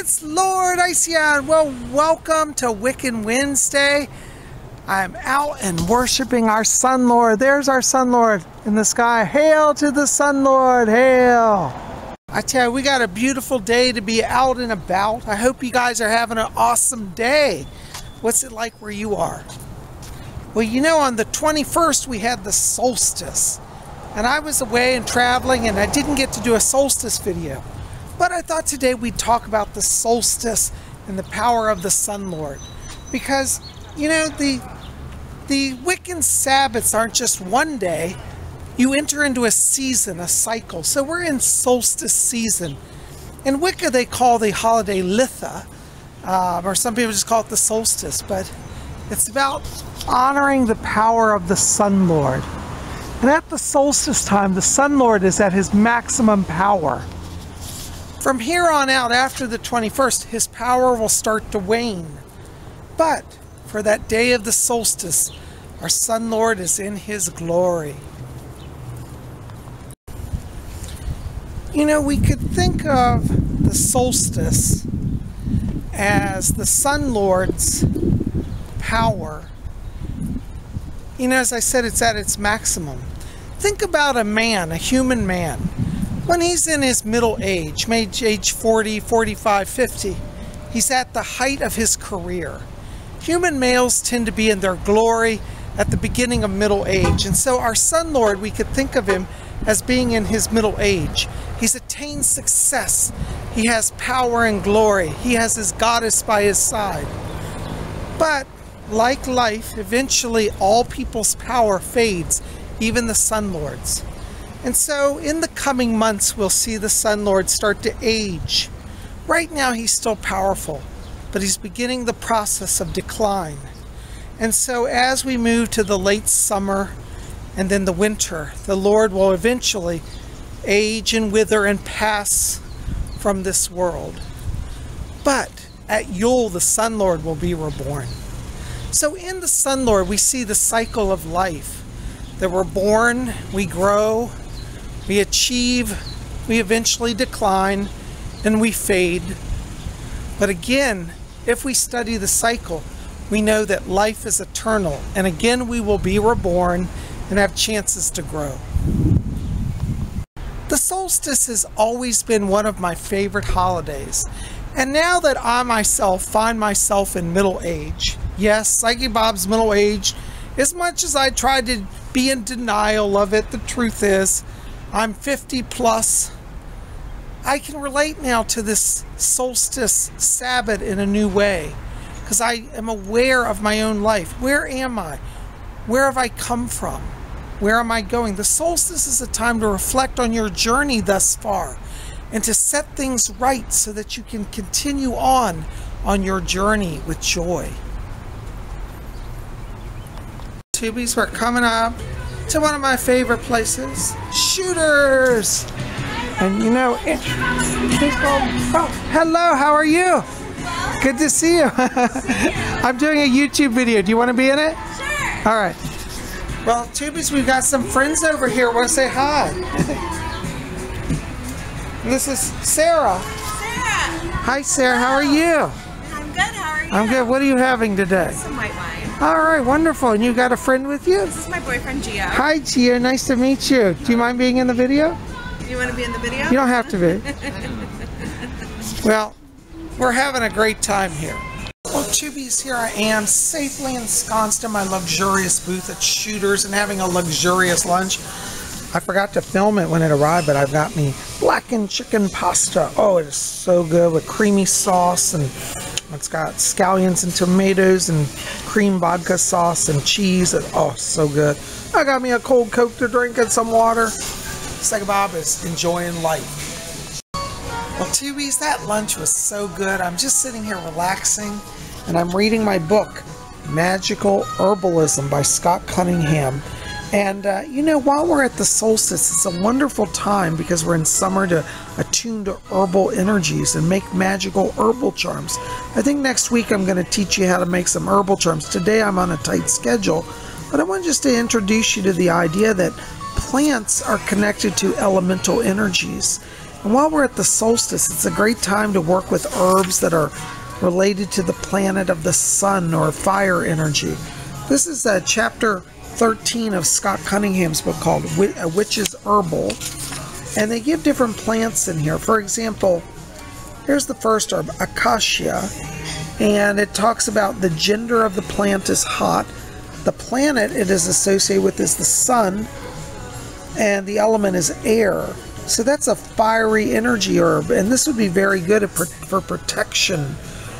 it's Lord Ision. Well, welcome to Wiccan Wednesday. I'm out and worshiping our Sun Lord. There's our Sun Lord in the sky. Hail to the Sun Lord, hail. I tell you, we got a beautiful day to be out and about. I hope you guys are having an awesome day. What's it like where you are? Well, you know, on the 21st, we had the solstice. And I was away and traveling, and I didn't get to do a solstice video. But I thought today we'd talk about the solstice and the power of the Sun Lord. Because, you know, the Wiccan Sabbats aren't just one day. You enter into a season, a cycle. So we're in solstice season. In Wicca, they call the holiday Litha, or some people just call it the solstice. But it's about honoring the power of the Sun Lord. And at the solstice time, the Sun Lord is at his maximum power. From here on out, after the 21st, his power will start to wane. But for that day of the solstice, our Sun Lord is in his glory. You know, we could think of the solstice as the Sun Lord's power. You know, as I said, it's at its maximum. Think about a man, a human man. When he's in his middle age, age 40, 45, 50, he's at the height of his career. Human males tend to be in their glory at the beginning of middle age. And so our Sun Lord, we could think of him as being in his middle age. He's attained success. He has power and glory. He has his goddess by his side. But like life, eventually all people's power fades, even the Sun Lord's. And so in the coming months, we'll see the Sun Lord start to age. Right now, he's still powerful, but he's beginning the process of decline. And so as we move to the late summer and then the winter, the Lord will eventually age and wither and pass from this world. But at Yule, the Sun Lord will be reborn. So in the Sun Lord, we see the cycle of life. That we're born, we grow, we achieve, we eventually decline, and we fade. But again, if we study the cycle, we know that life is eternal, and again we will be reborn and have chances to grow. The solstice has always been one of my favorite holidays, and now that I myself find myself in middle age, yes, Psychic Bob's middle age, as much as I tried to be in denial of it, the truth is, I'm 50 plus. I can relate now to this solstice Sabbath in a new way because I am aware of my own life. Where am I? Where have I come from? Where am I going? The solstice is a time to reflect on your journey thus far and to set things right so that you can continue on your journey with joy. Tubies, we're coming up to one of my favorite places, Shooters. And you know, oh, hello, how are you? Good to see you. I'm doing a YouTube video. Do you want to be in it? Sure. All right. Well, Tubies, we've got some friends over here. Want to say hi? This is Sarah. Sarah. Hi, Sarah. How are you? I'm good. How are you? I'm good. What are you having today? Some white wine. All right, wonderful. And you got a friend with you? This is my boyfriend, Gio. Hi, Gio. Nice to meet you. Do you mind being in the video? You want to be in the video? You don't have to be. Well, we're having a great time here. Well, Tubies, here I am, safely ensconced in my luxurious booth at Shooters and having a luxurious lunch. I forgot to film it when it arrived, but I've got me blackened chicken pasta. Oh, it is so good with creamy sauce, and it's got scallions and tomatoes and cream vodka sauce and cheese. And, oh, so good. I got me a cold Coke to drink and some water. Psychic Bob is enjoying life. Well, Tubies, that lunch was so good. I'm just sitting here relaxing, and I'm reading my book, Magical Herbalism by Scott Cunningham. And, you know, while we're at the solstice, it's a wonderful time because we're in summer to attune to herbal energies and make magical herbal charms. I think next week I'm going to teach you how to make some herbal charms. Today I'm on a tight schedule, but I want just to introduce you to the idea that plants are connected to elemental energies. And while we're at the solstice, it's a great time to work with herbs that are related to the planet of the sun or fire energy. This is chapter 13 of Scott Cunningham's book called A Witch's Herbal. And they give different plants in here. For example, here's the first herb, acacia. And it talks about the gender of the plant is hot. The planet it is associated with is the sun. And the element is air. So that's a fiery energy herb. And this would be very good for protection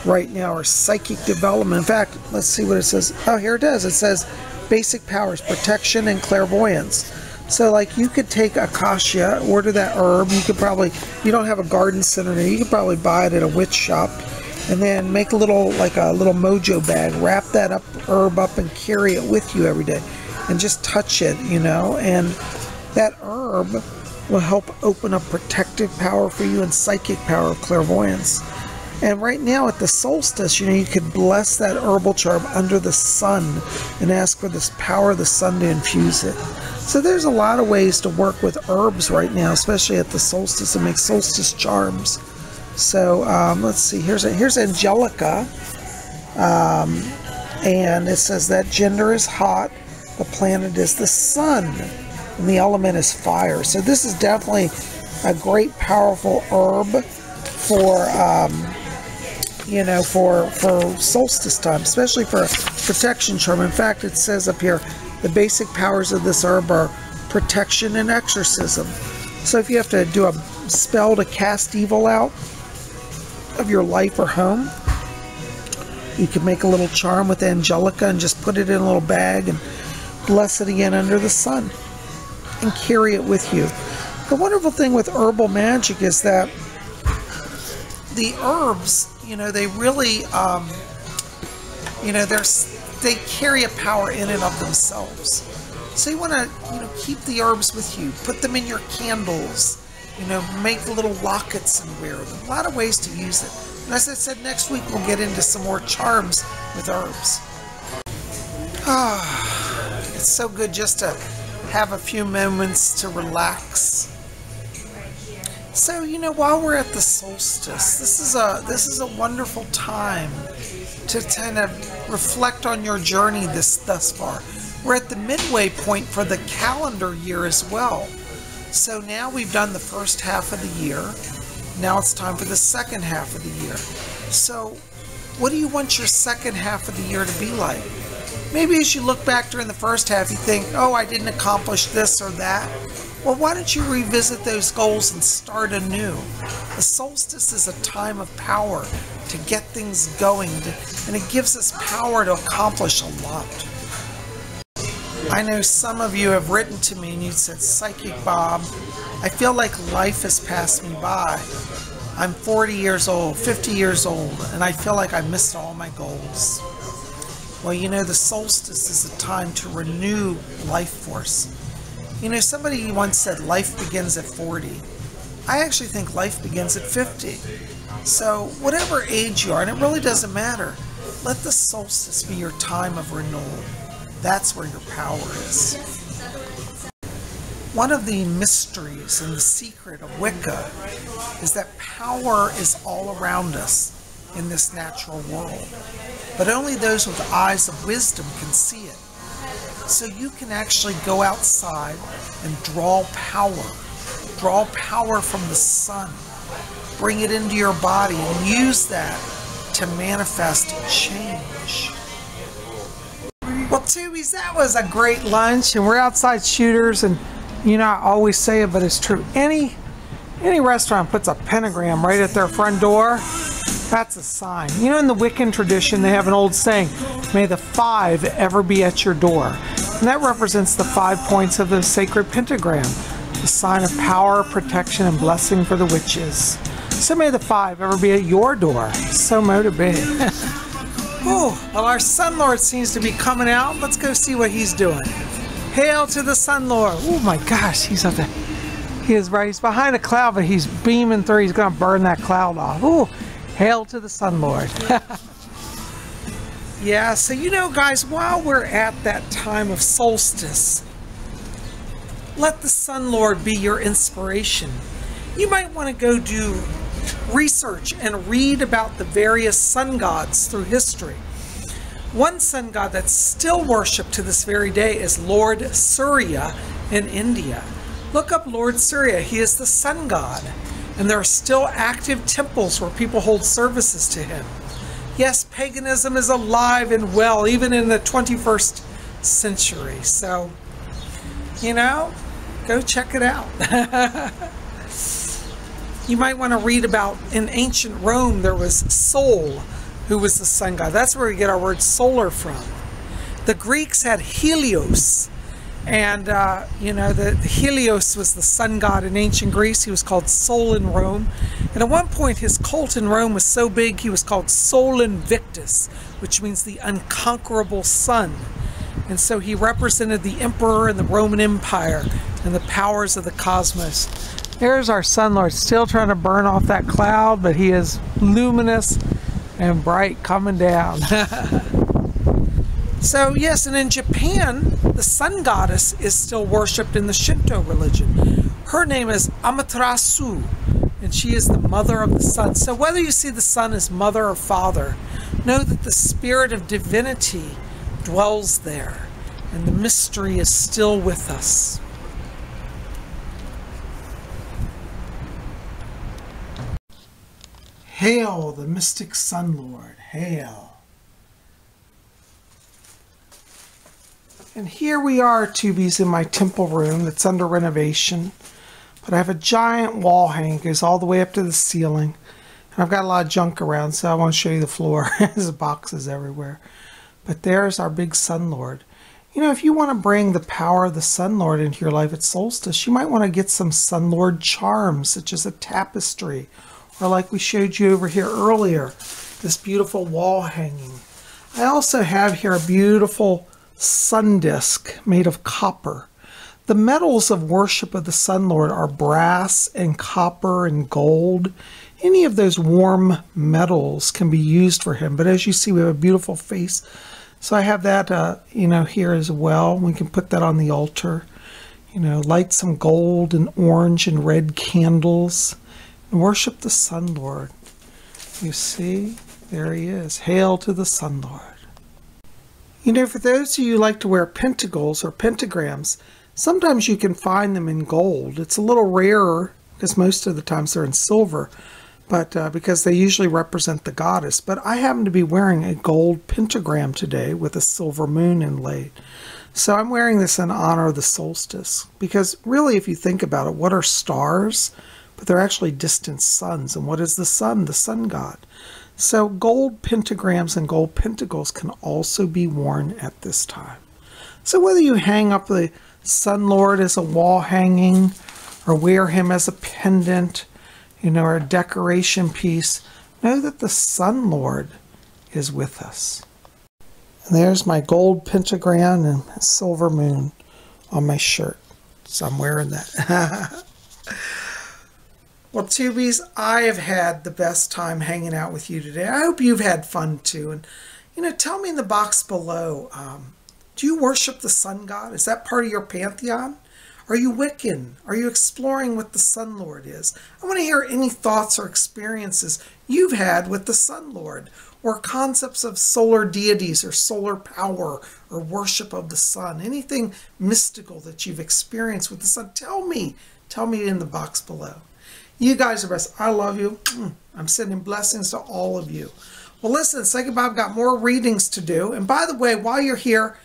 right now, or psychic development. In fact, let's see what it says. Oh, here it is. It says basic powers, protection and clairvoyance. So like you could take acacia, order that herb. You could probably, you don't have a garden center there, you could probably buy it at a witch shop, and then make a little, like a little mojo bag, wrap that herb up and carry it with you every day and just touch it, you know, and that herb will help open up protective power for you and psychic power of clairvoyance. And right now at the solstice, you know, you could bless that herbal charm under the sun and ask for this power of the sun to infuse it. So there's a lot of ways to work with herbs right now, especially at the solstice, and make solstice charms. So let's see, here's Angelica, and it says that gender is hot, the planet is the sun, and the element is fire. So this is definitely a great, powerful herb for you know, for solstice time, especially for a protection charm. In fact, it says up here, the basic powers of this herb are protection and exorcism. So if you have to do a spell to cast evil out of your life or home, you can make a little charm with Angelica and just put it in a little bag and bless it again under the sun and carry it with you. The wonderful thing with herbal magic is that the herbs, you know, they really, you know, they carry a power in and of themselves. So you want to, you know, keep the herbs with you. Put them in your candles. You know, make little lockets and wear them. A lot of ways to use it. And as I said, next week we'll get into some more charms with herbs. It's so good just to have a few moments to relax. So, you know, while we're at the solstice, this is a wonderful time to kind of reflect on your journey thus far. We're at the midway point for the calendar year as well. So now we've done the first half of the year. Now it's time for the second half of the year. So what do you want your second half of the year to be like? Maybe as you look back during the first half, you think, oh, I didn't accomplish this or that. Well, why don't you revisit those goals and start anew? The solstice is a time of power to get things going, and it gives us power to accomplish a lot. I know some of you have written to me and you said, Psychic Bob, I feel like life has passed me by. I'm 40 years old, 50 years old, and I feel like I missed all my goals. Well, you know, the solstice is a time to renew life force. You know, somebody once said life begins at 40. I actually think life begins at 50. So whatever age you are, and it really doesn't matter, let the solstice be your time of renewal. That's where your power is. One of the mysteries and the secret of Wicca is that power is all around us in this natural world, but only those with eyes of wisdom can see it. So you can actually go outside and draw power from the sun, bring it into your body, and use that to manifest change. Well, Tubies, that was a great lunch, and we're outside Shooters, and you know, I always say it, but it's true. Any restaurant puts a pentagram right at their front door, that's a sign. You know, in the Wiccan tradition, they have an old saying, may the 5 ever be at your door. And that represents the 5 points of the sacred pentagram, the sign of power, protection, and blessing for the witches. So may the 5 ever be at your door. So motivated. Oh, well, our Sun Lord seems to be coming out. Let's go see what he's doing. Hail to the Sun Lord. Oh my gosh, he's up there. He is right. He's behind a cloud, but he's beaming through. He's going to burn that cloud off. Oh, hail to the Sun Lord. Yeah, so you know, guys, while we're at that time of solstice, let the Sun Lord be your inspiration. you might want to go do research and read about the various sun gods through history. One sun god that's still worshipped to this very day is Lord Surya in India. Look up Lord Surya. He is the sun god, and there are still active temples where people hold services to him. Yes, paganism is alive and well, even in the 21st century. So, you know, go check it out. You might want to read about, in ancient Rome, there was Sol, who was the sun god. That's where we get our word solar from. The Greeks had Helios, and you know, the Helios was the sun god in ancient Greece. He was called Sol in Rome, and at one point his cult in Rome was so big he was called Sol Invictus, which means the unconquerable sun. And so he represented the emperor and the Roman Empire and the powers of the cosmos. There's our sun lord, still trying to burn off that cloud, but he is luminous and bright coming down. So yes, and in Japan, the sun goddess is still worshipped in the Shinto religion. Her name is Amaterasu, and she is the mother of the sun. So whether you see the sun as mother or father, know that the spirit of divinity dwells there, and the mystery is still with us. Hail, the mystic sun lord, hail. And here we are, Tubies, in my temple room that's under renovation. But I have a giant wall hanging, it goes all the way up to the ceiling. And I've got a lot of junk around, so I want to show you the floor. There's boxes everywhere. But there's our big sun lord. You know, if you want to bring the power of the sun lord into your life at solstice, you might want to get some sun lord charms, such as a tapestry, or like we showed you over here earlier, this beautiful wall hanging. I also have here a beautiful sun disk made of copper. The metals of worship of the sun lord are brass and copper and gold. Any of those warm metals can be used for him. But as you see, we have a beautiful face. So I have that, you know, here as well. We can put that on the altar. You know, light some gold and orange and red candles. Worship the sun lord. You see, there he is. Hail to the sun lord. You know, for those of you who like to wear pentacles or pentagrams, sometimes you can find them in gold. It's a little rarer because most of the times they're in silver, but because they usually represent the goddess. But I happen to be wearing a gold pentagram today with a silver moon inlaid. So I'm wearing this in honor of the solstice, because really, if you think about it, what are stars? But they're actually distant suns. And what is the sun? The sun god. So gold pentagrams and gold pentacles can also be worn at this time. So whether you hang up the sun lord as a wall hanging, or wear him as a pendant, you know, or a decoration piece, know that the sun lord is with us. And there's my gold pentagram and silver moon on my shirt. So I'm wearing that. Well, Tubies, I have had the best time hanging out with you today. I hope you've had fun too. And, you know, tell me in the box below, do you worship the sun god? Is that part of your pantheon? Are you Wiccan? Are you exploring what the sun lord is? I want to hear any thoughts or experiences you've had with the sun lord, or concepts of solar deities or solar power or worship of the sun. Anything mystical that you've experienced with the sun, tell me in the box below. You guys are best. I love you. I'm sending blessings to all of you. Well, listen, Psychic Bob got more readings to do. And by the way, while you're here,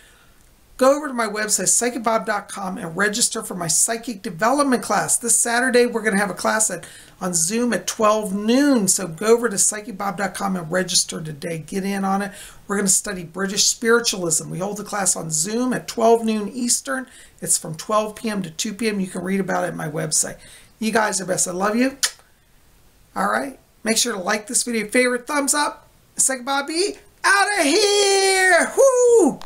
go over to my website, PsychicBob.com, and register for my psychic development class. This Saturday, we're going to have a class on Zoom at 12 noon. So go over to PsychicBob.com and register today. Get in on it. We're going to study British spiritualism. We hold the class on Zoom at 12 noon Eastern. It's from 12 p.m. to 2 p.m. You can read about it at my website. You guys are best. I love you. All right. Make sure to like this video. Favorite thumbs up. Psychic Bob out of here. Woo!